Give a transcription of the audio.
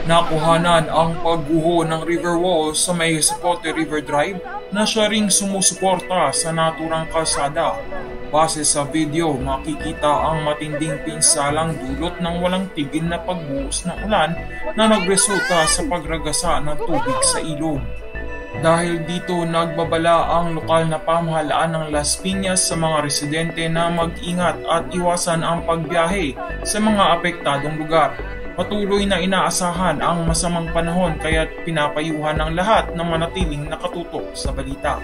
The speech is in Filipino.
Nakuhanan ang pagguho ng river wall sa may Zapote River Drive na siya ring sumusuporta sa naturang kalsada. Base sa video, makikita ang matinding pinsalang dulot ng walang tigil na pagbuhos ng ulan na nagresulta sa pagragasa ng tubig sa ilog. Dahil dito nagbabala ang lokal na pamahalaan ng Las Piñas sa mga residente na mag-ingat at iwasan ang pagbiyahe sa mga apektadong lugar. Patuloy na inaasahan ang masamang panahon kaya't pinapayuhan ng lahat na manatiling nakatutok sa balita.